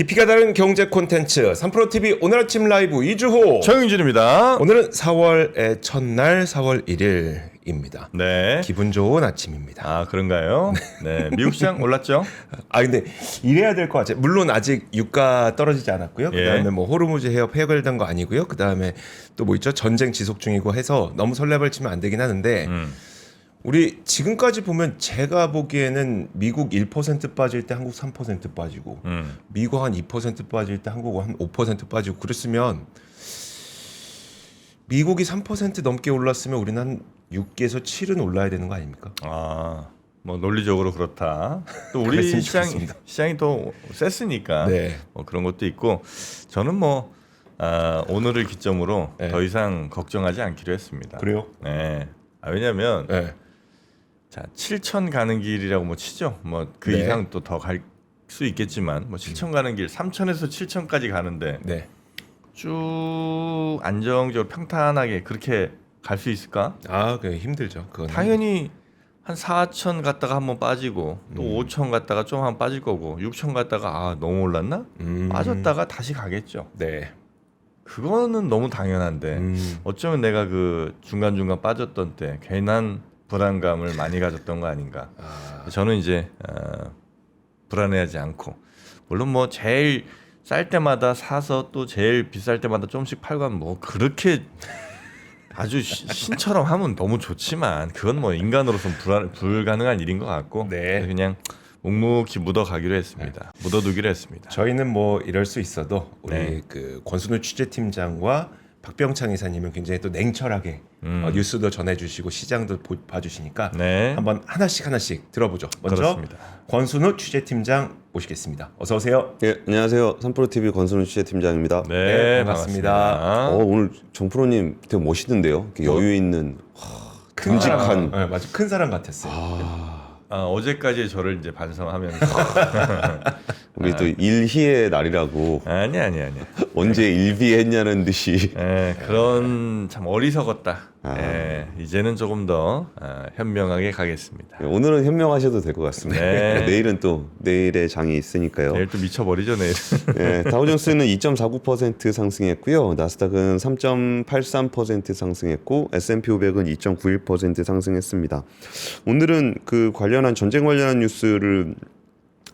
깊이가 다른 경제 콘텐츠 3프로TV 오늘 아침 라이브 2주호 정윤진입니다. 오늘은 4월의 첫날 4월 1일입니다. 네. 기분 좋은 아침입니다. 아 그런가요? 네. 미국 시장 올랐죠? 근데 이래야 될 것 같아요. 물론 아직 유가 떨어지지 않았고요. 예. 그다음에 뭐 호르무즈 해협 해결된 거 아니고요. 그다음에 또 뭐 있죠? 전쟁 지속 중이고 해서 너무 설레발치면 안 되긴 하는데 우리 지금까지 보면 제가 보기에는 미국 1% 빠질 때 한국 3% 빠지고 미국 한 2% 빠질 때 한국 한 5% 빠지고 그랬으면 미국이 3% 넘게 올랐으면 우리는 한 6에서 7은 올라야 되는 거 아닙니까? 뭐 논리적으로 그렇다. 또 우리 그랬으면 좋겠습니다. 시장이 더 셌으니까 네. 뭐 그런 것도 있고 저는 뭐 오늘을 기점으로 네. 더 이상 걱정하지 않기로 했습니다. 그래요? 네. 왜냐하면 네. 자 7천 가는 길이라고 뭐 치죠. 뭐 그 네. 이상 또 더 갈 수 있겠지만 뭐 7천 가는 길 3천에서 7천까지 가는데 네. 쭉 안정적으로 평탄하게 그렇게 갈 수 있을까? 그 힘들죠. 그건 당연히 한 4천 갔다가 한번 빠지고 또 5천 갔다가 좀 한번 빠질 거고 6천 갔다가 너무 올랐나? 빠졌다가 다시 가겠죠. 네. 그거는 너무 당연한데 어쩌면 내가 그 중간중간 빠졌던 때 괜한 불안감을 많이 가졌던 거 아닌가. 저는 이제 불안해하지 않고 물론 뭐 제일 쌀 때마다 사서 또 제일 비쌀 때마다 조금씩 팔고 하면 뭐 그렇게 아주 신처럼 하면 너무 좋지만 그건 뭐 인간으로서는 불가능한 일인 것 같고 네. 그냥 묵묵히 묻어가기로 했습니다. 묻어두기로 했습니다. 저희는 뭐 이럴 수 있어도 우리 네. 그 권순우 취재팀장과 박병창 이사님은 굉장히 또 냉철하게 뉴스도 전해주시고 시장도 봐주시니까 네. 한번 하나씩 들어보죠. 먼저 그렇습니다. 권순우 취재팀장 모시겠습니다. 어서 오세요. 예, 안녕하세요. 3프로TV 권순우 취재팀장입니다. 네, 반갑습니다. 오늘 정프로님 되게 멋있는데요. 이렇게 여유 있는 듬직한. 네, 맞아, 큰 사람 같았어요. 어제까지 저를 이제 반성하면서 우리 또 일희의 날이라고 아니. 언제 일비했냐는 듯이 그런 참 어리석었다. 이제는 조금 더 현명하게 가겠습니다. 오늘은 현명하셔도 될 것 같습니다. 네. 내일은 또 내일의 장이 있으니까요. 내일 또 미쳐버리죠 내일. 다우존스는 2.49% 상승했고요. 나스닥은 3.83% 상승했고 S&P 500은 2.91% 상승했습니다. 오늘은 그 관련한 전쟁 관련한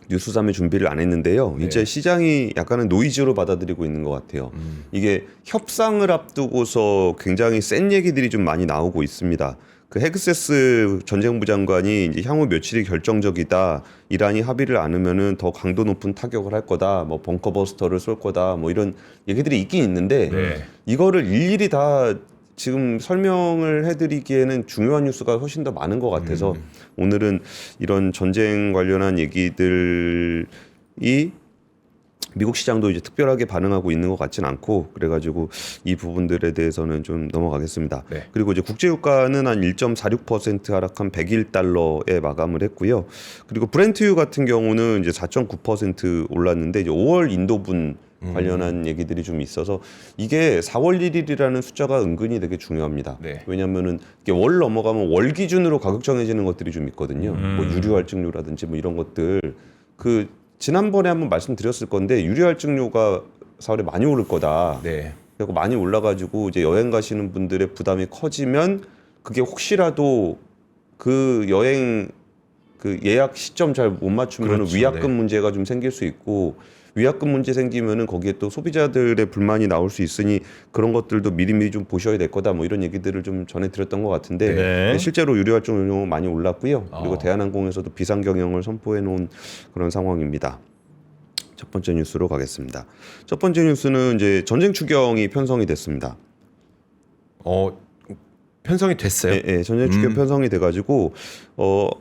뉴스삼에 준비를 안 했는데요. 이제 시장이 약간은 노이즈로 받아들이고 있는 것 같아요. 이게 협상을 앞두고서 굉장히 센 얘기들이 좀 많이 나오고 있습니다. 그 헤그세스 전쟁부 장관이 이제 향후 며칠이 결정적이다. 이란이 합의를 않으면은 더 강도 높은 타격을 할 거다. 뭐 벙커버스터를 쏠 거다. 뭐 이런 얘기들이 있긴 있는데 이거를 일일이 다 지금 설명을 해드리기에는 중요한 뉴스가 훨씬 더 많은 것 같아서 오늘은 이런 전쟁 관련한 얘기들이 미국 시장도 이제 특별하게 반응하고 있는 것 같지는 않고 그래가지고 이 부분들에 대해서는 좀 넘어가겠습니다. 네. 그리고 이제 국제유가는 한 1.46% 하락한 101달러에 마감을 했고요. 그리고 브렌트유 같은 경우는 이제 4.9% 올랐는데 이제 5월 인도분 관련한 얘기들이 좀 있어서 이게 4월 1일이라는 숫자가 은근히 되게 중요합니다. 네. 왜냐하면은 이게 월 넘어가면 월 기준으로 가격 정해지는 것들이 좀 있거든요. 뭐 유류할증료라든지 뭐 이런 것들 그 지난번에 한번 말씀드렸을 건데 유류할증료가 4월에 많이 오를 거다. 네. 그리고 많이 올라가지고 이제 여행 가시는 분들의 부담이 커지면 그게 혹시라도 그 여행 그 예약 시점 잘 못 맞추면 그렇죠. 위약금 네. 문제가 좀 생길 수 있고 위약금 문제 생기면은 거기에 또 소비자들의 불만이 나올 수 있으니 그런 것들도 미리미리 좀 보셔야 될 거다 뭐 이런 얘기들을 좀 전해드렸던 것 같은데 네. 실제로 유류활동 많이 올랐고요. 그리고 대한항공에서도 비상 경영을 선포해 놓은 그런 상황입니다. 첫 번째 뉴스로 가겠습니다. 첫 번째 뉴스는 이제 전쟁 추경이 편성이 됐습니다. 편성이 됐어요. 네, 전쟁 추경 편성이 돼가지고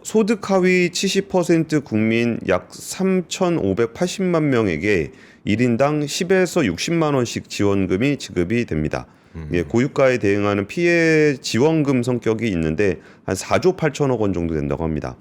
소득 하위 70% 국민 약 3,580만 명에게 1인당 10에서 60만 원씩 지원금이 지급이 됩니다. 예, 고유가에 대응하는 피해 지원금 성격이 있는데 한 4조 8천억 원 정도 된다고 합니다.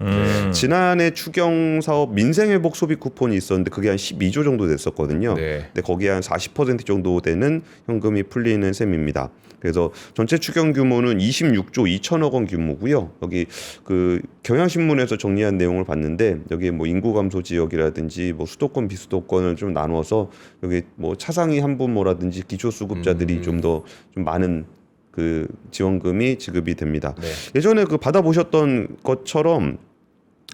지난해 추경 사업 민생회복 소비 쿠폰이 있었는데 그게 한 12조 정도 됐었거든요. 네. 근데 거기에 한 40% 정도 되는 현금이 풀리는 셈입니다. 그래서 전체 추경 규모는 26조 2천억 원 규모고요. 여기 그 경향신문에서 정리한 내용을 봤는데 여기 뭐 인구 감소 지역이라든지 뭐 수도권 비수도권을 좀 나누어서 여기 뭐 차상위 한부모라든지 기초수급자들이 좀 더 좀 많은 그 지원금이 지급이 됩니다. 네. 예전에 그 받아보셨던 것처럼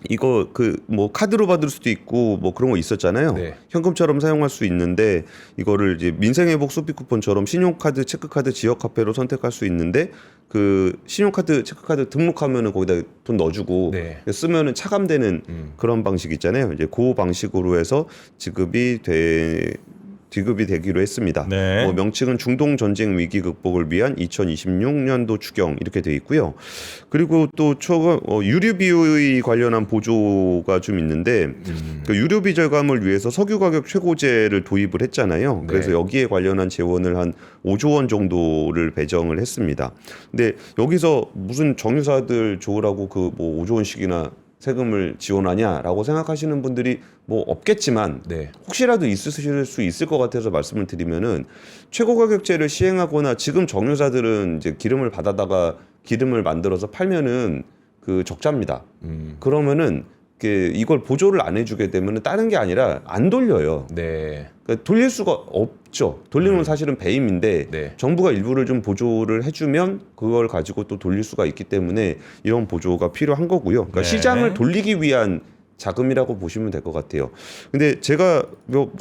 이거 그 뭐 카드로 받을 수도 있고 뭐 그런 거 있었잖아요. 네. 현금처럼 사용할 수 있는데 이거를 이제 민생회복 소비 쿠폰처럼 신용카드, 체크카드, 지역화폐로 선택할 수 있는데 그 신용카드, 체크카드 등록하면은 거기다 돈 넣어주고 네. 쓰면은 차감되는 그런 방식 있잖아요. 이제 그 방식으로 해서 지급이 되기로 했습니다. 네. 뭐 명칭은 중동 전쟁 위기 극복을 위한 2026년도 추경 이렇게 돼 있고요. 그리고 또 유류비 관련한 보조가 좀 있는데 그 유류비 절감을 위해서 석유 가격 최고제를 도입을 했잖아요. 네. 그래서 여기에 관련한 재원을 한 5조 원 정도를 배정을 했습니다. 근데 여기서 무슨 정유사들 좋으라고 그 뭐 5조 원씩이나 세금을 지원하냐라고 생각하시는 분들이 뭐 없겠지만 네. 혹시라도 있으실 수 있을 것 같아서 말씀을 드리면은 최고 가격제를 시행하거나 지금 정유사들은 이제 기름을 받아다가 기름을 만들어서 팔면은 그 적자입니다. 그러면은 이걸 보조를 안 해주게 되면은 다른 게 아니라 안 돌려요. 네. 그러니까 돌릴 수가 없죠. 돌리는 건 사실은 배임인데 네. 정부가 일부를 좀 보조를 해주면 그걸 가지고 또 돌릴 수가 있기 때문에 이런 보조가 필요한 거고요. 그러니까 네. 시장을 돌리기 위한 자금이라고 보시면 될 것 같아요. 근데 제가 뭐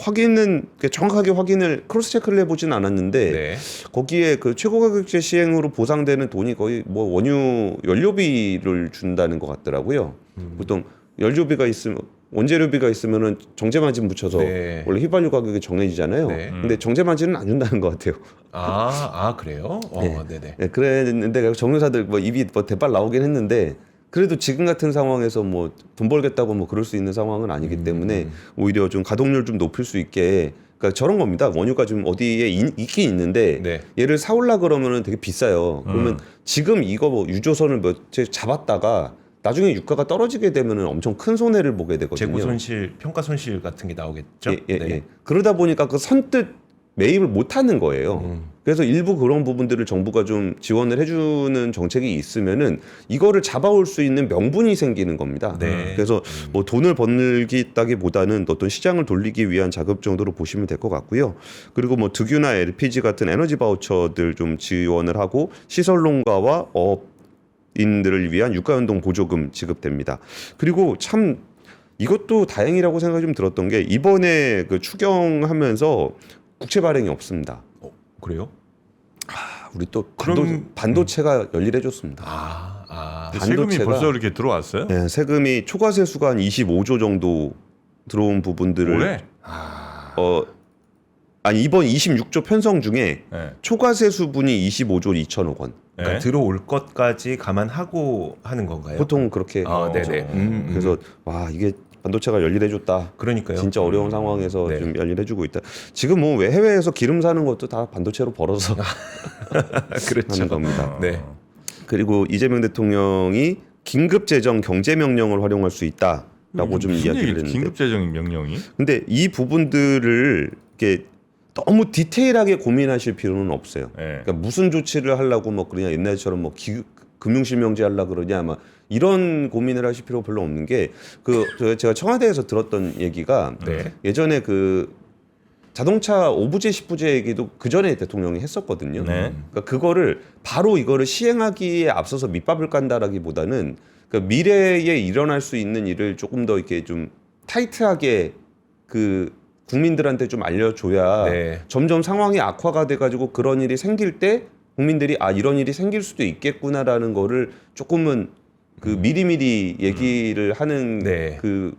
정확하게 확인을 크로스 체크를 해보진 않았는데 네. 거기에 그 최고가격제 시행으로 보상되는 돈이 거의 뭐 원유 연료비를 준다는 것 같더라고요. 보통 연료비가 있으면 원재료비가 있으면은 정제마진 붙여서 네. 원래 휘발유 가격이 정해지잖아요. 네. 근데 정제마진은 안 준다는 것 같아요. 그래요? 네네. 네, 그랬는데 정유사들 뭐 입이 뭐 대빨 나오긴 했는데 그래도 지금 같은 상황에서 뭐 돈 벌겠다고 뭐 그럴 수 있는 상황은 아니기 때문에 오히려 좀 가동률 좀 높일 수 있게 그러니까 저런 겁니다. 원유가 좀 어디에 있긴 있는데 네. 얘를 사올라 그러면은 되게 비싸요. 그러면 지금 이거 뭐 유조선을 몇째 잡았다가 나중에 유가가 떨어지게 되면은 엄청 큰 손해를 보게 되거든요. 재고 손실, 평가 손실 같은 게 나오겠죠. 예. 그러다 보니까 그 선뜻 매입을 못 하는 거예요. 그래서 일부 그런 부분들을 정부가 좀 지원을 해주는 정책이 있으면은 이거를 잡아올 수 있는 명분이 생기는 겁니다. 네. 그래서 뭐 돈을 벌기보다는 어떤 시장을 돌리기 위한 자금 정도로 보시면 될 것 같고요. 그리고 뭐 득유나 LPG 같은 에너지 바우처들 좀 지원을 하고 시설농가와 인들을 위한 유가연동 보조금 지급됩니다. 그리고 참 이것도 다행이라고 생각이 좀 들었던 게 이번에 그 추경하면서 국채 발행이 없습니다. 그래요? 우리 또 그럼- 반도체가 열일해줬습니다. 세금이 반도체가- 벌써 이렇게 들어왔어요? 네, 세금이 초과세수가 한 25조 정도 들어온 부분들을 올해? 이번 26조 편성 중에 네. 초과세수분이 25조 2천억 원. 그러니까 네. 들어올 것까지 감안하고 하는 건가요? 보통 그렇게 네네. 그래서 와 이게 반도체가 열일해줬다. 그러니까요. 진짜 어려운 상황에서 네. 좀 열일해주고 있다. 지금 뭐 해외에서 기름 사는 것도 다 반도체로 벌어서 그렇죠. 하는 겁니다. 네. 그리고 이재명 대통령이 긴급 재정 경제 명령을 활용할 수 있다라고 좀 무슨 이야기를 얘기지? 했는데. 긴급 재정 명령이? 근데 이 부분들을 이렇게 너무 디테일하게 고민하실 필요는 없어요. 네. 그러니까 무슨 조치를 하려고 뭐 그냥 옛날처럼 뭐 금융실명제 하려고 그러냐 막 이런 고민을 하실 필요 별로 없는 게 제가 청와대에서 들었던 얘기가 네. 예전에 그 자동차 5부제 10부제 얘기도 그 전에 대통령이 했었거든요. 네. 그러니까 그거를 바로 이거를 시행하기에 앞서서 밑밥을 깐다라기보다는 그러니까 미래에 일어날 수 있는 일을 조금 더 이렇게 좀 타이트하게 그 국민들한테 좀 알려줘야 네. 점점 상황이 악화가 돼가지고 그런 일이 생길 때 국민들이 이런 일이 생길 수도 있겠구나라는 거를 조금은 그 미리미리 얘기를 하는 네. 그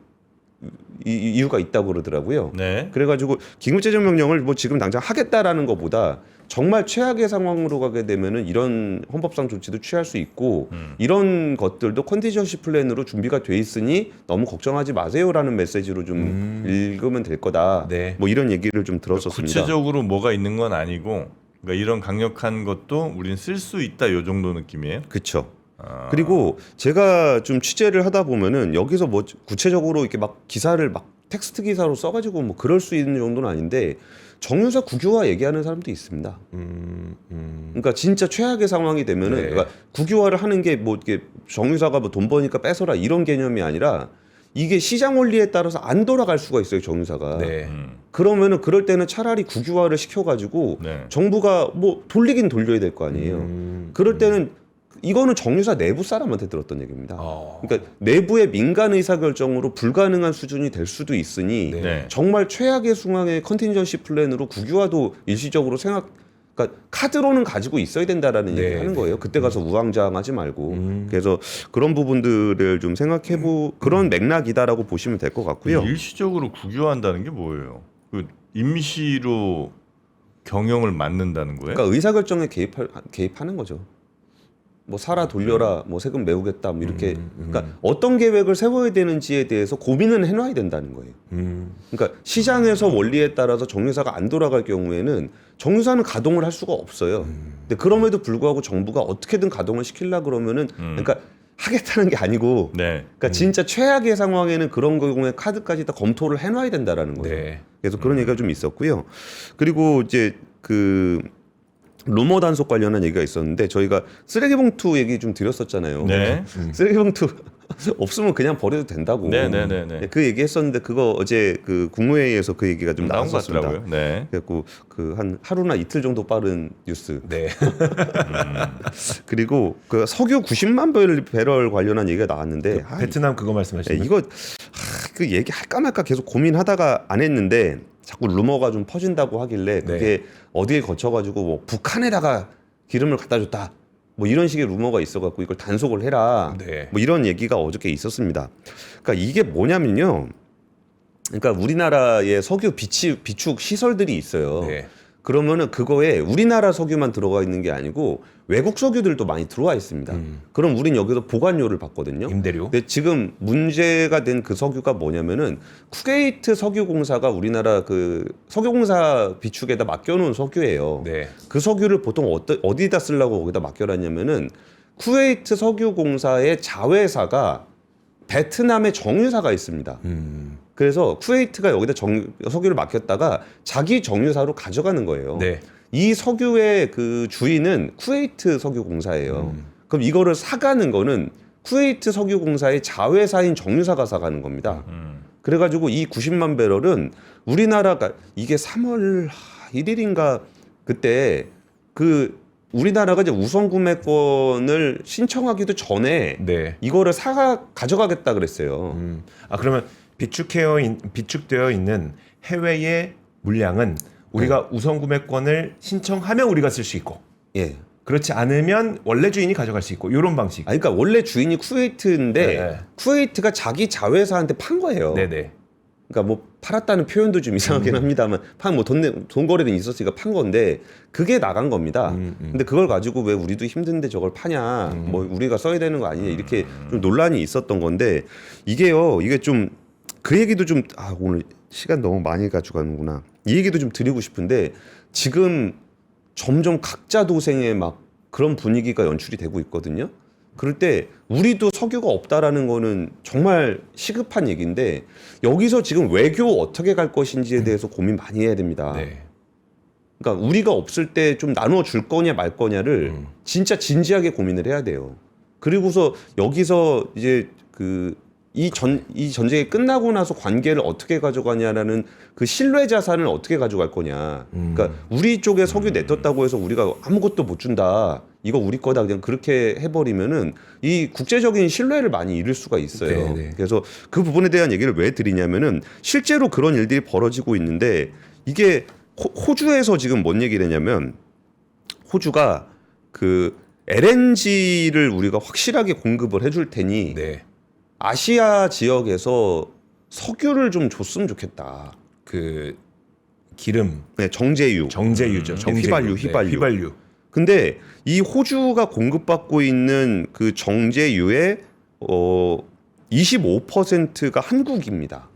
이유가 있다고 그러더라고요. 네. 그래가지고 긴급재정명령을 뭐 지금 당장 하겠다라는 것보다 정말 최악의 상황으로 가게 되면은 이런 헌법상 조치도 취할 수 있고 이런 것들도 컨디션시 플랜으로 준비가 돼 있으니 너무 걱정하지 마세요라는 메시지로 좀 읽으면 될 거다. 네. 뭐 이런 얘기를 좀 들었었습니다. 구체적으로 뭐가 있는 건 아니고 그러니까 이런 강력한 것도 우리는 쓸 수 있다 요 정도 느낌이에요. 그렇죠. 그리고 제가 좀 취재를 하다 보면은 여기서 뭐 구체적으로 이렇게 막 기사를 막 텍스트 기사로 써가지고 뭐 그럴 수 있는 정도는 아닌데 정유사 국유화 얘기하는 사람도 있습니다. 그러니까 진짜 최악의 상황이 되면은 네. 그러니까 국유화를 하는 게 뭐 이게 정유사가 뭐 돈 버니까 뺏어라 이런 개념이 아니라 이게 시장 원리에 따라서 안 돌아갈 수가 있어요 정유사가. 네. 그러면은 그럴 때는 차라리 국유화를 시켜가지고 네. 정부가 뭐 돌리긴 돌려야 될 거 아니에요. 그럴 때는 이거는 정유사 내부 사람한테 들었던 얘기입니다. 그러니까 내부의 민간 의사결정으로 불가능한 수준이 될 수도 있으니 네. 정말 최악의 상황의 컨틴전시 플랜으로 국유화도 일시적으로 그러니까 카드로는 가지고 있어야 된다라는 네. 얘기를 하는 거예요. 그때 가서 우왕좌왕하지 말고. 그래서 그런 부분들을 좀 생각해보 그런 맥락이다라고 보시면 될 것 같고요. 일시적으로 국유화한다는 게 뭐예요? 그 임시로 경영을 맡는다는 거예요? 그러니까 의사결정에 개입하는 거죠. 뭐 살아 돌려라, 뭐 세금 메우겠다, 뭐 이렇게. 그러니까 어떤 계획을 세워야 되는지에 대해서 고민은 해놔야 된다는 거예요. 그러니까 시장에서 원리에 따라서 정유사가 안 돌아갈 경우에는 정유사는 가동을 할 수가 없어요. 근데 그럼에도 불구하고 정부가 어떻게든 가동을 시키려 그러면은 그러니까 하겠다는 게 아니고, 네. 그러니까 진짜 최악의 상황에는 그런 경우에 카드까지 다 검토를 해놔야 된다라는 거예요. 네. 그래서 그런 얘기가 좀 있었고요. 그리고 이제 그 루머 단속 관련한 얘기가 있었는데 저희가 쓰레기 봉투 얘기 좀 드렸었잖아요. 네. 쓰레기 봉투 없으면 그냥 버려도 된다고. 네. 그 얘기했었는데 그거 어제 그 국무회의에서 그 얘기가 좀 나온 것 나왔었습니다. 같더라고요. 네. 그래갖고 그 한 하루나 이틀 정도 빠른 뉴스. 네. 그리고 그 석유 90만 배럴 관련한 얘기가 나왔는데 베트남 그거 말씀하시는 거예요? 이거 그 얘기 할까 말까 계속 고민하다가 안 했는데 자꾸 루머가 좀 퍼진다고 하길래 그게 어디에 거쳐가지고 뭐 북한에다가 기름을 갖다 줬다 뭐 이런 식의 루머가 있어갖고 이걸 단속을 해라 네. 뭐 이런 얘기가 어저께 있었습니다. 그러니까 이게 뭐냐면요. 그러니까 우리나라에 석유 비축 시설들이 있어요. 네. 그러면은 그거에 우리나라 석유만 들어가 있는 게 아니고 외국 석유들도 많이 들어와 있습니다. 그럼 우린 여기서 보관료를 받거든요. 임대료. 근데 지금 문제가 된 그 석유가 뭐냐면은 쿠웨이트 석유공사가 우리나라 그 석유공사 비축에다 맡겨놓은 석유예요. 네. 그 석유를 보통 어디다 쓰려고 거기다 맡겨놨냐면은 쿠웨이트 석유공사의 자회사가 베트남에 정유사가 있습니다. 그래서 쿠웨이트가 여기다 석유를 맡겼다가 자기 정유사로 가져가는 거예요. 네. 이 석유의 그 주인은 쿠웨이트 석유공사예요. 그럼 이거를 사가는 거는 쿠웨이트 석유공사의 자회사인 정유사가 사가는 겁니다. 그래가지고 이 90만 배럴은 우리나라가 이게 3월 1일인가 그때 그 우리나라가 이제 우선 구매권을 신청하기도 전에 네. 이거를 가져가겠다 그랬어요. 그러면 비축되어 있는 해외의 물량은 우리가 우선 구매권을 신청하면 우리가 쓸 수 있고, 예. 그렇지 않으면 원래 주인이 가져갈 수 있고 이런 방식. 그러니까 원래 주인이 쿠웨이트인데 네. 쿠웨이트가 자기 자회사한테 판 거예요. 네네. 그러니까 뭐 팔았다는 표현도 좀 이상하긴 합니다만 돈 거래는 있었으니까 판 건데 그게 나간 겁니다. 근데 그걸 가지고 왜 우리도 힘든데 저걸 파냐, 뭐 우리가 써야 되는 거 아니냐 이렇게 좀 논란이 있었던 건데 이게요, 이게 좀 그 얘기도 좀 오늘 시간 너무 많이 가지고 가는구나. 이 얘기도 좀 드리고 싶은데 지금 점점 각자 도생의 막 그런 분위기가 연출이 되고 있거든요. 그럴 때 우리도 석유가 없다라는 거는 정말 시급한 얘기인데 여기서 지금 외교 어떻게 갈 것인지에 대해서 고민 많이 해야 됩니다. 네. 그러니까 우리가 없을 때 좀 나눠 줄 거냐 말 거냐를 진짜 진지하게 고민을 해야 돼요. 그리고서 여기서 이제 이 전쟁이 끝나고 나서 관계를 어떻게 가져가냐라는 그 신뢰 자산을 어떻게 가져갈 거냐. 그러니까 우리 쪽에 석유 내뒀다고 해서 우리가 아무것도 못 준다. 이거 우리 거다 그냥 그렇게 해버리면은 이 국제적인 신뢰를 많이 잃을 수가 있어요. 네네. 그래서 그 부분에 대한 얘기를 왜 드리냐면은 실제로 그런 일들이 벌어지고 있는데 이게 호주에서 지금 뭔 얘기를 했냐면 호주가 그 LNG를 우리가 확실하게 공급을 해줄 테니 네. 아시아 지역에서 석유를 좀 줬으면 좋겠다. 그 기름 네, 정제유죠. 정제유. 휘발유. 근데 이 호주가 공급받고 있는 그 정제유의 25%가 한국입니다.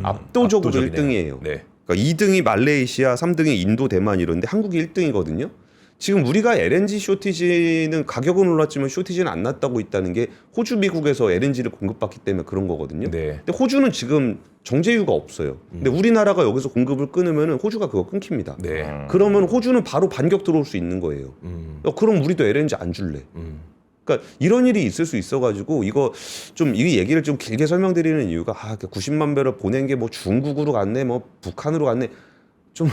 압도적으로 1등이에요. 네. 그러니까 2등이 말레이시아, 3등이 인도, 대만 이런데 한국이 1등이거든요. 지금 우리가 LNG 쇼티지는 가격은 올랐지만 쇼티지는 안 났다고 있다는 게 호주, 미국에서 LNG를 공급받기 때문에 그런 거거든요. 네. 근데 호주는 지금 정제유가 없어요. 근데 우리나라가 여기서 공급을 끊으면 호주가 그거 끊깁니다. 네. 그러면 호주는 바로 반격 들어올 수 있는 거예요. 그럼 우리도 LNG 안 줄래. 그러니까 이런 일이 있을 수 있어가지고 이거 좀 이 얘기를 좀 길게 설명드리는 이유가 90만 배럴 보낸 게 뭐 중국으로 갔네, 뭐 북한으로 갔네, 좀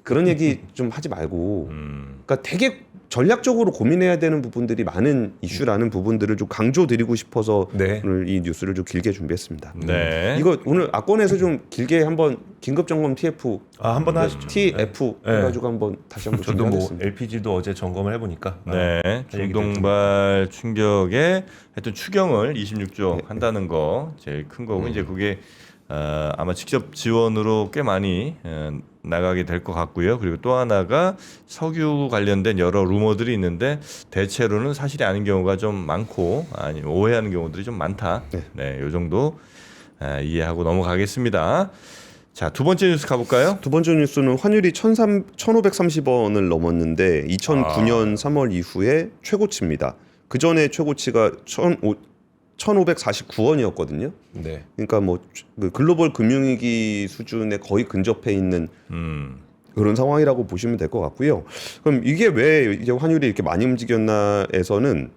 그런 얘기 좀 하지 말고, 그러니까 되게 전략적으로 고민해야 되는 부분들이 많은 이슈라는 부분들을 좀 강조드리고 싶어서 네. 오늘 이 뉴스를 좀 길게 준비했습니다. 네. 이거 오늘 악권에서 좀 길게 한번 긴급 점검 TF 한번 하시죠. TF 네. 해가지고 한번 다시 한번 저도 뭐 준비하겠습니다. LPG도 어제 점검을 해보니까 네, 중동발 충격에 하여튼 추경을 26조 한다는 거 제일 큰 거고 이제 그게 아마 직접 지원으로 꽤 많이 나가게 될 것 같고요. 그리고 또 하나가 석유 관련된 여러 루머들이 있는데 대체로는 사실이 아닌 경우가 좀 많고 아니면 오해하는 경우들이 좀 많다. 네, 요 정도 이해하고 넘어가겠습니다. 자, 두 번째 뉴스 가볼까요? 두 번째 뉴스는 환율이 1,530원을 넘었는데 2009년 3월 이후에 최고치입니다. 그 전에 최고치가 1,549원이었거든요. 네. 그러니까 뭐 그 글로벌 금융위기 수준에 거의 근접해 있는 그런 상황이라고 보시면 될 것 같고요. 그럼 이게 왜 이제 환율이 이렇게 많이 움직였나에서는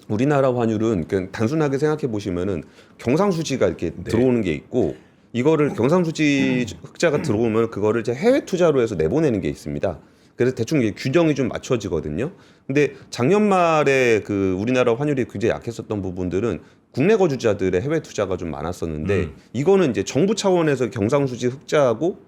우리나라 환율은 그냥 단순하게 생각해 보시면은 경상수지가 이렇게 들어오는 게 있고 이거를 경상수지 흑자가 들어오면 그거를 이제 해외 투자로 해서 내보내는 게 있습니다. 그래서 대충 이게 균형이 좀 맞춰지거든요. 근데 작년 말에 그 우리나라 환율이 굉장히 약했었던 부분들은 국내 거주자들의 해외 투자가 좀 많았었는데 이거는 이제 정부 차원에서 경상수지 흑자하고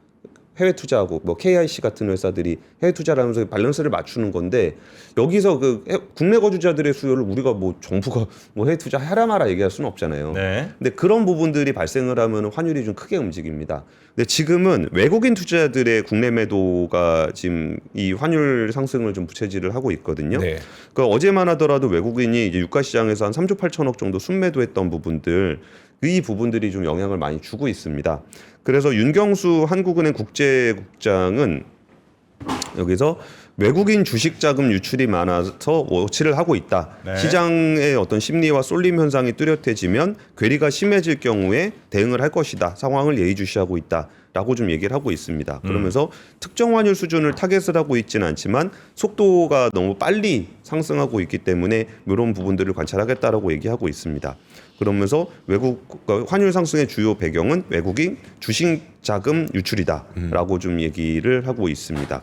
해외 투자하고 뭐 KIC 같은 회사들이 해외 투자를 하면서 밸런스를 맞추는 건데 여기서 그 국내 거주자들의 수요를 우리가 뭐 정부가 뭐 해외 투자 하라 마라 얘기할 수는 없잖아요. 네. 근데 그런 부분들이 발생을 하면 환율이 좀 크게 움직입니다. 근데 지금은 외국인 투자들의 국내 매도가 지금 이 환율 상승을 좀 부채질을 하고 있거든요. 네. 그 어제만 하더라도 외국인이 이제 유가 시장에서 한 3조 8천억 정도 순매도했던 부분들 이 부분들이 좀 영향을 많이 주고 있습니다. 그래서 윤경수 한국은행 국제국장은 여기서 외국인 주식 자금 유출이 많아서 워치를 하고 있다. 네. 시장의 어떤 심리와 쏠림 현상이 뚜렷해지면 괴리가 심해질 경우에 대응을 할 것이다. 상황을 예의주시하고 있다. 라고 좀 얘기를 하고 있습니다. 그러면서 특정 환율 수준을 타겟을 하고 있지는 않지만 속도가 너무 빨리 상승하고 있기 때문에 이런 부분들을 관찰하겠다라고 얘기하고 있습니다. 그러면서 환율 상승의 주요 배경은 외국인 주식 자금 유출이다라고 좀 얘기를 하고 있습니다.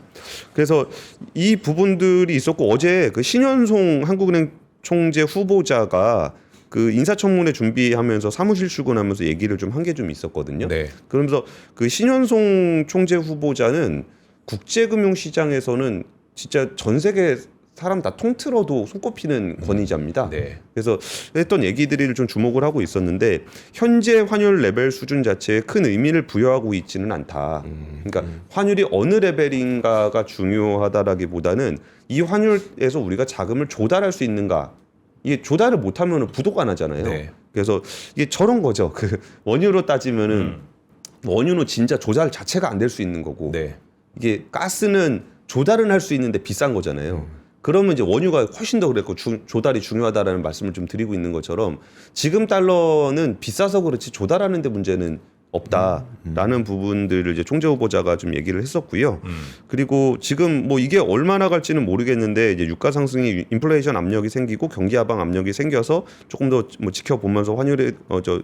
그래서 이 부분들이 있었고 어제 그 신현송 한국은행 총재 후보자가 그 인사청문회 준비하면서 사무실 출근하면서 얘기를 좀 한 게 좀 있었거든요. 네. 그러면서 그 신현송 총재 후보자는 국제금융시장에서는 진짜 전 세계 사람 다 통틀어도 손꼽히는 권위자입니다. 네. 그래서 했던 얘기들을 좀 주목을 하고 있었는데 현재 환율 레벨 수준 자체에 큰 의미를 부여하고 있지는 않다. 그러니까 환율이 어느 레벨인가가 중요하다라기보다는 이 환율에서 우리가 자금을 조달할 수 있는가. 이게 조달을 못하면 부도가 나잖아요. 네. 그래서 이게 저런 거죠. 그 원유로 따지면은 원유는 진짜 조달 자체가 안 될 수 있는 거고 네. 이게 가스는 조달은 할 수 있는데 비싼 거잖아요. 그러면 이제 원유가 훨씬 더 그랬고 조달이 중요하다라는 말씀을 좀 드리고 있는 것처럼 지금 달러는 비싸서 그렇지 조달하는 데 문제는 없다라는 부분들을 이제 총재 후보자가 좀 얘기를 했었고요. 그리고 지금 뭐 이게 얼마나 갈지는 모르겠는데 이제 유가 상승이 인플레이션 압력이 생기고 경기 하방 압력이 생겨서 조금 더 뭐 지켜보면서 환율의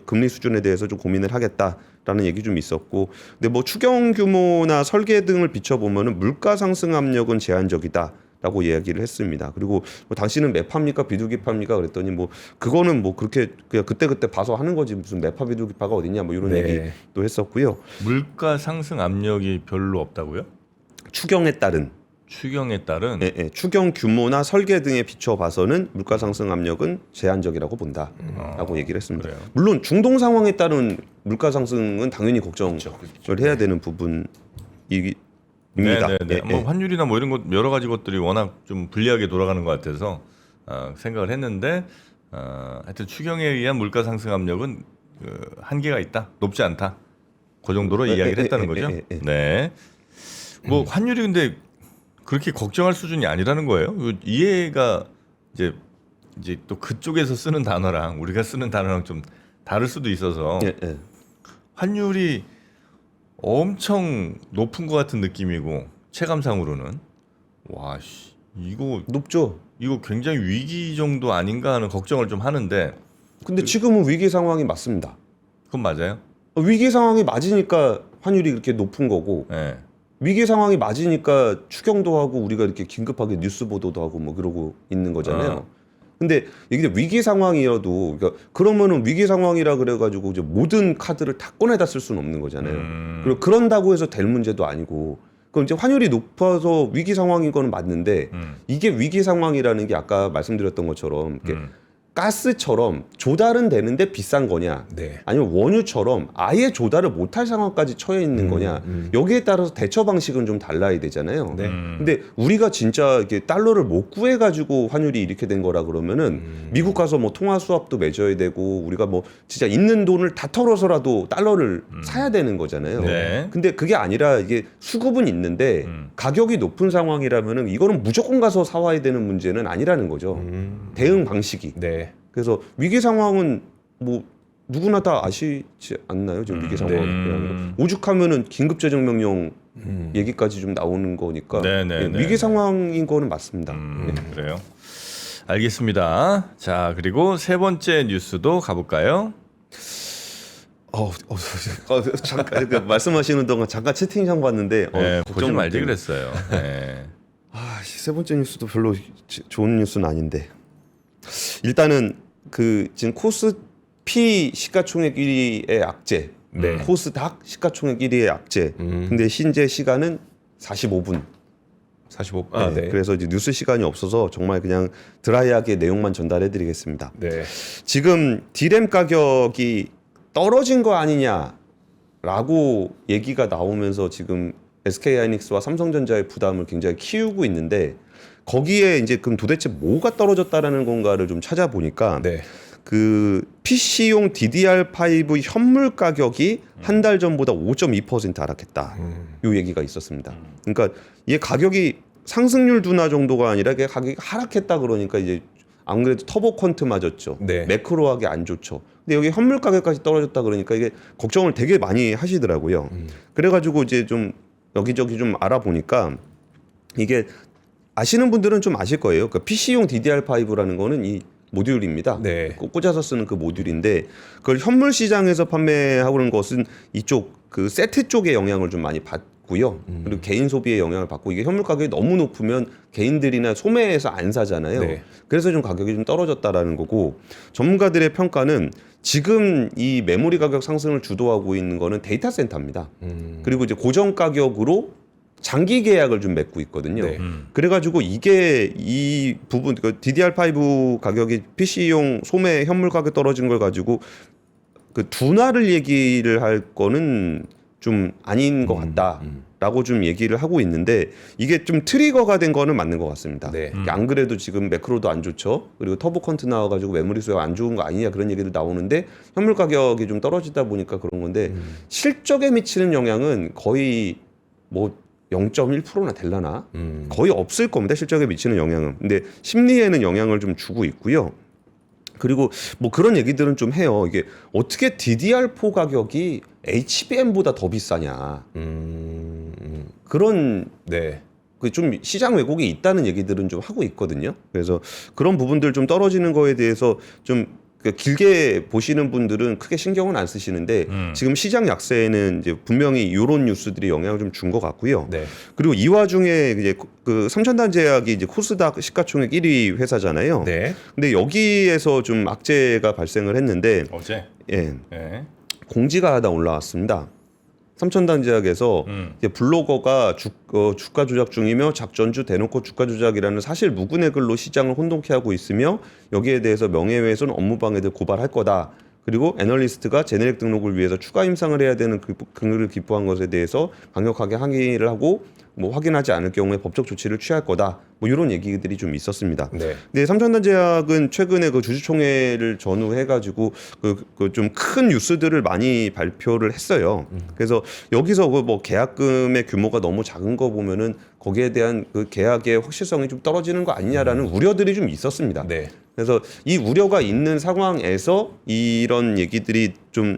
금리 수준에 대해서 좀 고민을 하겠다라는 얘기 좀 있었고, 근데 뭐 추경 규모나 설계 등을 비춰보면은 물가 상승 압력은 제한적이다. 라고 이야기를 했습니다. 그리고 뭐 당신은 매파입니까 비둘기파입니까 그랬더니 뭐 그거는 뭐 그렇게 그냥 그때 봐서 하는 거지 무슨 매파 비둘기파가 어딨냐 뭐 이런 네. 얘기도 했었고요. 물가 상승 압력이 별로 없다고요? 추경에 따른 추경에 따른 추경 규모나 설계 등에 비춰봐서는 물가 상승 압력은 제한적이라고 본다라고 얘기를 했습니다. 그래요. 물론 중동 상황에 따른 물가 상승은 당연히 걱정을 해야 되는 부분이 입니다. 네네네. 뭐 환율이나 뭐 이런 것 여러 가지 것들이 워낙 좀 불리하게 돌아가는 것 같아서 생각을 했는데 하여튼 추경에 의한 물가 상승 압력은 한계가 있다, 높지 않다. 그 정도로 이야기를 했다는 거죠. 네. 뭐 환율이 근데 그렇게 걱정할 수준이 아니라는 거예요. 이해가 이제 또 그쪽에서 쓰는 단어랑 우리가 쓰는 단어랑 좀 다를 수도 있어서 환율이 엄청 높은 것 같은 느낌이고 체감상으로는 와 이거 높죠. 이거 굉장히 위기 정도 아닌가 하는 걱정을 좀 하는데 근데 지금은 위기 상황이 맞습니다. 그건 맞아요? 위기 상황이 맞으니까 환율이 이렇게 높은 거고 네. 위기 상황이 맞으니까 추경도 하고 우리가 이렇게 긴급하게 뉴스 보도도 하고 뭐 그러고 있는 거잖아요. 근데 이게 위기 상황이어도 그러면은 위기 상황이라 그래가지고 이제 모든 카드를 다 꺼내다 쓸 수는 없는 거잖아요. 그리고 그런다고 해서 될 문제도 아니고. 그럼 이제 환율이 높아서 위기 상황인 거는 맞는데 이게 위기 상황이라는 게 아까 말씀드렸던 것처럼 이렇게 가스처럼 조달은 되는데 비싼 거냐 네. 아니면 원유처럼 아예 조달을 못할 상황까지 처해 있는 거냐 여기에 따라서 대처 방식은 좀 달라야 되잖아요. 네. 근데 우리가 진짜 이렇게 달러를 못 구해 가지고 환율이 이렇게 된 거라 그러면은 미국 가서 뭐 통화 수합도 맺어야 되고 우리가 뭐 진짜 있는 돈을 다 털어서라도 달러를 사야 되는 거잖아요. 네. 근데 그게 아니라 이게 수급은 있는데 가격이 높은 상황이라면은 이거는 무조건 가서 사와야 되는 문제는 아니라는 거죠. 대응 방식이. 네. 그래서 위기 상황은 뭐 누구나 다 아시지 않나요? 지금 위기 상황이라는 거. 오죽하면은 긴급 재정 명령 얘기까지 좀 나오는 거니까 위기 상황인 거는 맞습니다. 그래요. 알겠습니다. 자 그리고 세 번째 뉴스도 가볼까요? 잠깐 말씀하시는 동안 잠깐 채팅창 봤는데 보지 말지 그랬어요. 네. 세 번째 뉴스도 별로 좋은 뉴스는 아닌데 일단은 그 지금 코스피 시가총액 1위의 악재, 코스닥 시가총액 1위의 악재. 근데 현재 시간은 45분. 45. 네. 그래서 이제 뉴스 시간이 없어서 정말 그냥 드라이하게 내용만 전달해드리겠습니다. 네. 지금 디램 가격이 떨어진 거 아니냐라고 얘기가 나오면서 지금 SK하이닉스와 삼성전자의 부담을 굉장히 키우고 있는데 거기에 이제 그럼 도대체 뭐가 떨어졌다라는 건가를 좀 찾아보니까 그 PC용 DDR5 현물 가격이 한 달 전보다 5.2% 하락했다. 요 얘기가 있었습니다. 그러니까 이게 가격이 상승률 둔화 정도가 아니라 이게 가격이 하락했다 그러니까 이제 안 그래도 터보 퀀트 맞았죠. 매크로하게 안 좋죠. 근데 여기 현물 가격까지 떨어졌다 그러니까 이게 걱정을 되게 많이 하시더라고요. 그래가지고 이제 좀 여기저기 좀 알아보니까 이게 아시는 분들은 좀 아실 거예요. 그러니까 PC용 DDR5라는 거는 이 모듈입니다. 꽂아서 쓰는 그 모듈인데 그걸 현물 시장에서 판매하고 있는 것은 이쪽 그 세트 쪽에 영향을 좀 많이 받고요. 그리고 개인 소비에 영향을 받고 이게 현물 가격이 너무 높으면 개인들이나 소매에서 안 사잖아요. 그래서 좀 가격이 좀 떨어졌다라는 거고 전문가들의 평가는 지금 이 메모리 가격 상승을 주도하고 있는 거는 데이터 센터입니다. 그리고 이제 고정 가격으로 장기 계약을 좀 맺고 있거든요. 그래가지고 이게 이 부분, 그 DDR5 가격이 PC용 소매 현물 가격 떨어진 걸 가지고 그 둔화를 얘기를 할 거는 좀 아닌 것 같다라고 좀 얘기를 하고 있는데 이게 좀 트리거가 된 거는 맞는 것 같습니다. 안 그래도 지금 매크로도 안 좋죠. 그리고 터보 컨트 나와가지고 메모리 수요가 안 좋은 거 아니냐 그런 얘기들 나오는데 현물 가격이 좀 떨어지다 보니까 그런 건데 실적에 미치는 영향은 거의 뭐 0.1%나 될라나 거의 없을 겁니다. 실적에 미치는 영향은. 근데 심리에는 영향을 좀 주고 있고요. 그리고 뭐 그런 얘기들은 좀 해요. 이게 어떻게 DDR4 가격이 HBM보다 더 비싸냐. 그런 그 좀 시장 왜곡이 있다는 얘기들은 좀 하고 있거든요. 그래서 그런 부분들 좀 떨어지는 거에 대해서 좀 길게 보시는 분들은 크게 신경은 안 쓰시는데 지금 시장 약세에는 이제 분명히 이런 뉴스들이 영향을 좀 준 것 같고요. 그리고 이 와중에 이제 그 삼천단제약이 이제 코스닥 시가총액 1위 회사잖아요. 근데 여기에서 좀 악재가 발생을 했는데 어제 공지가 하나 올라왔습니다. 삼천단제약에서 이제 블로거가 주가 조작 중이며 작전주 대놓고 주가 조작이라는 사실 무근의 글로 시장을 혼동케 하고 있으며 여기에 대해서 명예훼손 업무방해를 고발할 거다. 그리고 애널리스트가 제네릭 등록을 위해서 추가 임상을 해야 되는 그 근거를 기부한 것에 대해서 강력하게 항의를 하고 뭐 확인하지 않을 경우에 법적 조치를 취할 거다. 뭐 이런 얘기들이 좀 있었습니다. 네. 근데 삼천단제약은 최근에 그 주주총회를 전후해가지고 그 좀 큰 뉴스들을 많이 발표를 했어요. 그래서 여기서 그 뭐 계약금의 규모가 너무 작은 거 보면은 거기에 대한 그 계약의 확실성이 좀 떨어지는 거 아니냐라는 우려들이 좀 있었습니다. 네. 그래서 이 우려가 있는 상황에서 이런 얘기들이 좀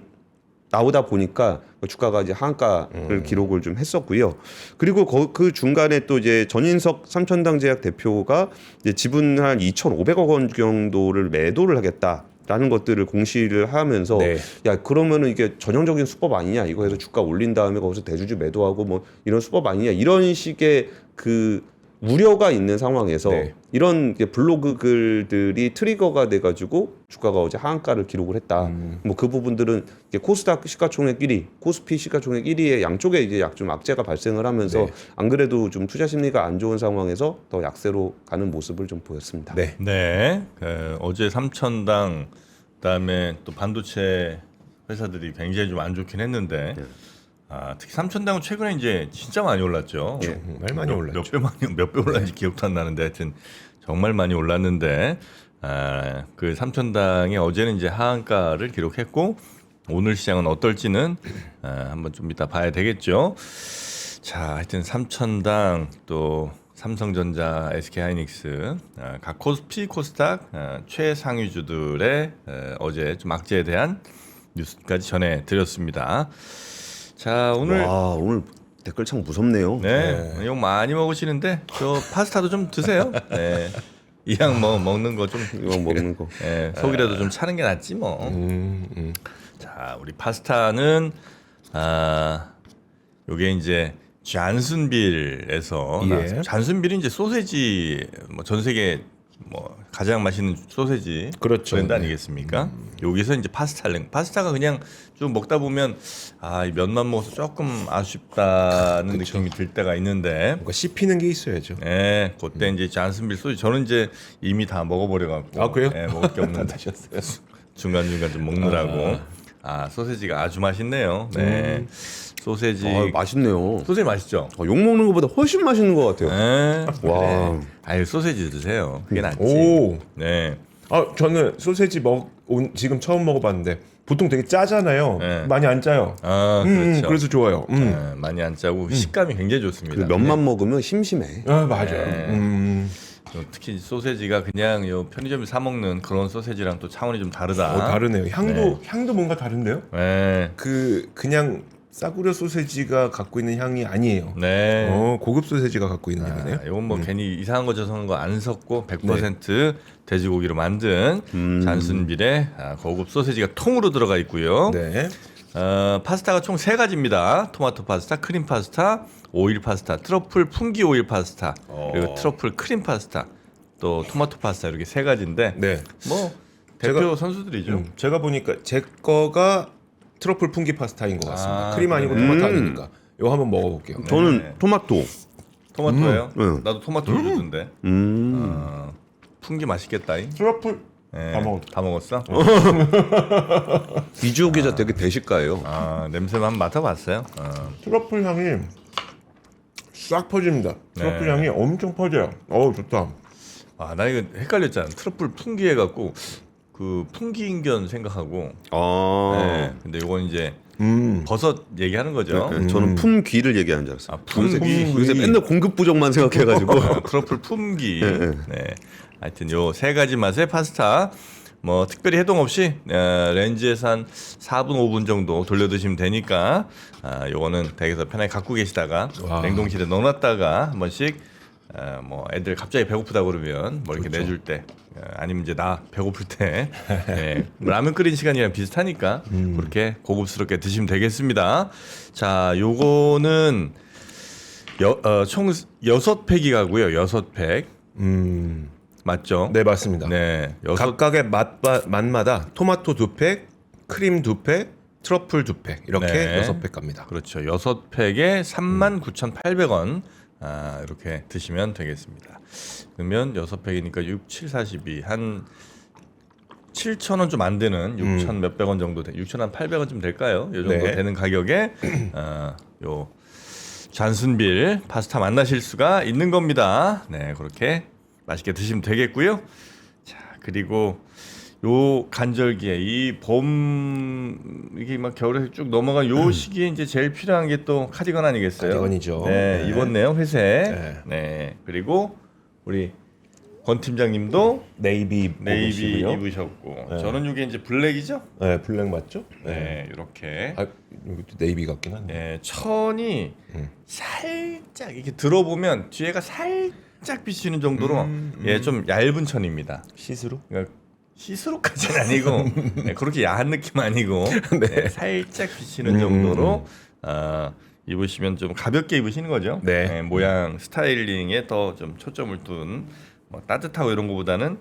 나오다 보니까 주가가 이제 하한가를 기록을 좀 했었고요. 그리고 그 중간에 또 이제 전인석 삼천당제약 대표가 이제 지분 한 2,500억 원 정도를 매도를 하겠다라는 것들을 공시를 하면서 네. 야 그러면은 이게 전형적인 수법 아니냐 이거 해서 주가 올린 다음에 거기서 대주주 매도하고 뭐 이런 수법 아니냐 이런 식의 그 우려가 있는 상황에서 네. 이런 이제 블로그 글들이 트리거가 돼가지고 주가가 어제 하한가를 기록을 했다. 뭐 그 부분들은 이제 코스닥 시가총액 1위, 코스피 시가총액 1위의 양쪽에 이제 좀 악재가 발생을 하면서 네. 안 그래도 좀 투자 심리가 안 좋은 상황에서 더 약세로 가는 모습을 좀 보였습니다. 네. 네, 어제 삼천당 그다음에 또 반도체 회사들이 굉장히 좀 안 좋긴 했는데 특히 삼천당은 최근에 이제 진짜 많이 올랐죠. 정말 많이 올랐죠. 몇 배 올랐는지 기억도 안 나는데 하여튼 정말 많이 올랐는데 그 삼천당이 어제는 이제 하한가를 기록했고 오늘 시장은 어떨지는 한번 좀 이따 봐야 되겠죠. 자, 하여튼 삼천당 또 삼성전자, SK하이닉스 각 코스피, 코스닥 최상위주들의 어제 좀 악재에 대한 뉴스까지 전해드렸습니다. 자, 오늘 댓글창 무섭네요. 네, 욕 많이 먹으시는데 저 파스타도 좀 드세요. 네, 이왕 뭐 먹는 거 좀 이거 먹는 거. 속이라도 좀 차는 게 낫지 뭐. 자, 우리 파스타는 요게 이제 잔슨빌에서 예. 잔슨빌이 이제 소세지 뭐 전 세계 뭐 가장 맛있는 소세지 그렇죠. 브랜드 네. 아니겠습니까? 여기서 이제 파스타가 그냥 좀 먹다 보면 이 면만 먹어서 조금 아쉽다는 느낌이 들 때가 있는데 뭔가 씹히는 게 있어야죠. 예, 그때 이제 잔슨빌 소세지 저는 이제 이미 다 먹어버려 갖고 아, 그래요? 예, 먹을 게 없는데 중간중간 좀 먹느라고 소세지가 아주 맛있네요. 네. 소세지 맛있네요. 소세지 맛있죠? 욕 먹는 것보다 훨씬 맛있는 것 같아요. 네. 와. 그래. 아유 소세지 드세요. 그게 낫지. 오. 네. 저는 소세지 지금 처음 먹어봤는데 보통 되게 짜잖아요. 네. 많이 안 짜요. 그렇죠. 그래서 좋아요. 많이 안 짜고 식감이 굉장히 좋습니다. 그 면만 먹으면 심심해. 맞아요. 네. 특히 소세지가 그냥 요 편의점에 사 먹는 그런 소세지랑 또 차원이 좀 다르다. 다르네요. 향도 뭔가 다른데요? 네. 그냥 싸구려 소세지가 갖고 있는 향이 아니에요. 네. 고급 소세지가 갖고 있는 향이네요. 이건 뭐 괜히 이상한 거 저상한 거 안 섞고 100% 돼지고기로 만든 잔슨빌의 고급 소세지가 통으로 들어가 있고요. 네. 파스타가 총 3가지입니다. 토마토 파스타, 크림 파스타, 오일 파스타, 트러플 풍기 오일 파스타, 그리고 트러플 크림 파스타, 또 토마토 파스타 이렇게 3가지인데 네. 뭐 대표 선수들이죠. 제가 보니까 제 거가 트러플 풍기 파스타인 것 같습니다. 크림 아니고 그러네. 토마토 아니니까. 이거 한번 먹어볼게요. 저는 토마토. 토마토예요? 응. 나도 토마토를 주던데. 풍기 맛있겠다잉. 트러플 네, 다 먹었다. 다 먹었어? 이주호 기자 되게 대식가예요. 냄새만 한번 맡아봤어요. 트러플 향이 싹 퍼집니다. 트러플 네. 향이 엄청 퍼져요. 좋다. 나 이거 헷갈렸잖아. 트러플 풍기 해갖고 그 풍기인견 생각하고. 네, 근데 이건 이제 버섯 얘기하는 거죠. 저는 품귀를 얘기하는 줄 알았어요. 품귀. 요새 맨날 공급 부족만 생각해가지고. 트러플 품기. 네. 하여튼 요 3가지 맛의 파스타 뭐 특별히 해동 없이 렌즈에서 한 4분 5분 정도 돌려 드시면 되니까 요거는 댁에서 편하게 갖고 계시다가 냉동실에 넣어놨다가 한 번씩 뭐 애들 갑자기 배고프다 그러면 뭐 이렇게 내줄 때 아니면 이제 나 배고플 때 라면 끓인 시간이랑 비슷하니까 그렇게 고급스럽게 드시면 되겠습니다. 자, 요거는 총 6팩이 가고요. 6팩. 맞죠? 네, 맞습니다. 네. 각각의 맛마다 토마토 2팩, 크림 2팩, 트러플 2팩 이렇게 네. 6팩 갑니다. 그렇죠. 6팩에 39,800원 이렇게 드시면 되겠습니다. 그러면 6팩이니까 6, 7, 42 한 7,000원 좀 안 되는 6,000 몇백 원 정도 6,800원 좀 될까요? 이 정도 네. 되는 가격에 요 잔순빌 파스타 만나실 수가 있는 겁니다. 네, 그렇게 맛있게 드시면 되겠고요. 자, 그리고 요 간절기에 이 봄 이게 막 겨울에 쭉 넘어간 요 시기에 이제 제일 필요한 게 또 카디건 아니겠어요? 카디건이죠. 네, 네. 입었네요, 회색. 네. 네, 그리고 우리 권 팀장님도 네이비 네이비 입으시고요. 입으셨고, 네. 저는 이게 이제 블랙이죠? 네, 블랙 맞죠? 네, 이렇게. 아, 이것도 네이비 같긴 한데. 네, 천이 살짝 이렇게 들어보면 뒤에가 살짝 비치는 정도로 예, 좀 얇은 천입니다. 시스루? 그러니까 시스루까지는 아니고 네, 그렇게 야한 느낌 아니고 네, 살짝 비치는 정도로 입으시면 좀 가볍게 입으시는 거죠. 네. 모양 스타일링에 더 좀 초점을 둔 뭐 따뜻하고 이런 거보다는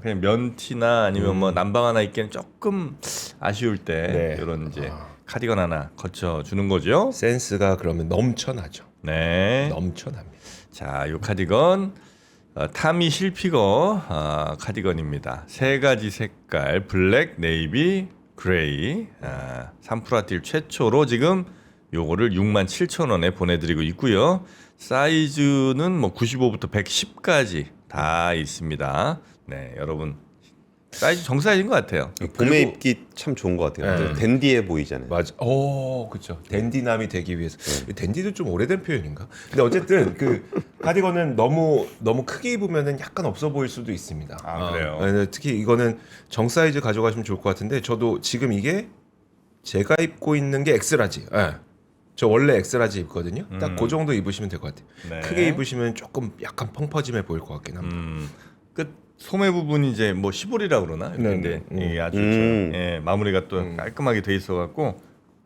그냥 면티나 아니면 뭐 난방 하나 입기는 조금 아쉬울 때 네. 이런 이제 카디건 하나 거쳐 주는 거죠. 센스가 그러면 넘쳐나죠. 네. 넘쳐납니다. 자, 이 카디건 타미 실피거 카디건입니다. 세 가지 색깔 블랙, 네이비, 그레이 3프라틸 최초로 지금 요거를 67,000원에 보내드리고 있고요. 사이즈는 뭐 95부터 110까지 다 있습니다. 네, 여러분 사이즈 정사이즈인 것 같아요. 봄에 입기 참 좋은 것 같아요. 네. 댄디해 보이잖아요. 맞아. 그렇죠. 댄디남이 되기 위해서. 댄디도 좀 오래된 표현인가? 근데 어쨌든 그 카디건은 너무 크게 입으면은 약간 없어 보일 수도 있습니다. 그래요? 네, 특히 이거는 정 사이즈 가져가시면 좋을 것 같은데 저도 지금 이게 제가 입고 있는 게 엑스라지. 네. 저 원래 엑스라지 입거든요. 딱 그 정도 입으시면 될 것 같아요. 네. 크게 입으시면 조금 약간 펑퍼짐해 보일 것 같긴 합니다. 끝 소매 부분이 이제 뭐 시볼이라 그러나 네, 근데 네. 이게 아주 예, 마무리가 또 깔끔하게 돼 있어 갖고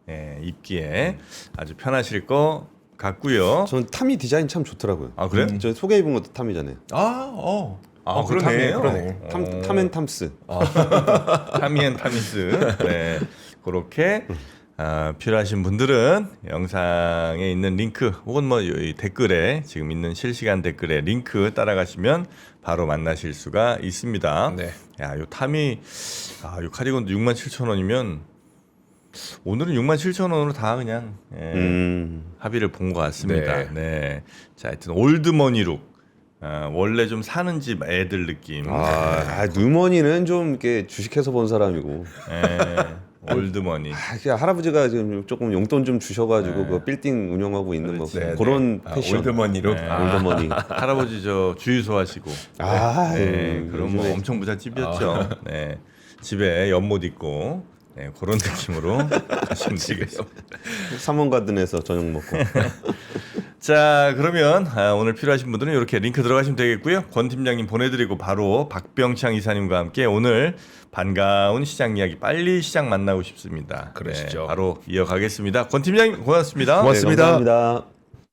예, 입기에 아주 편하실 것 같고요. 전 타미 디자인 참 좋더라고요. 아, 그래요? 저 소개 입은 것도 타미잖아요. 그 탐이에요? 그러네. 탐앤탐스. 타미앤 타미스. 네, 그렇게 필요하신 분들은 영상에 있는 링크 혹은 뭐 이 댓글에 지금 있는 실시간 댓글에 링크 따라가시면 바로 만나실 수가 있습니다. 네. 야, 요 탐이 요 카디건도 67,000원이면 오늘은 67,000원으로 다 그냥 합의를 본 것 같습니다. 네. 네. 자, 하여튼 올드머니룩. 원래 좀 사는 집 애들 느낌. 뉴머니는 좀 이렇게 주식해서 본 사람이고. 올드머니. 그냥 할아버지가 지금 조금 용돈 좀 주셔가지고 그 빌딩 운영하고 있는 거 네, 그런 네. 패션. 올드머니로. 올드머니. 할아버지 저 주유소 하시고. 네, 그럼 뭐 엄청 부잣집이었죠. 네, 집에 연못 있고 네, 그런 느낌으로 하시면 되겠습니다. 삼원가든에서 저녁 먹고. 자, 그러면 오늘 필요하신 분들은 이렇게 링크 들어가시면 되겠고요. 권 팀장님 보내드리고 바로 박병창 이사님과 함께 오늘 반가운 시장 이야기 빨리 시장 만나고 싶습니다. 그러시죠. 네, 바로 이어가겠습니다. 권 팀장님 고맙습니다. 고맙습니다. 네, 감사합니다.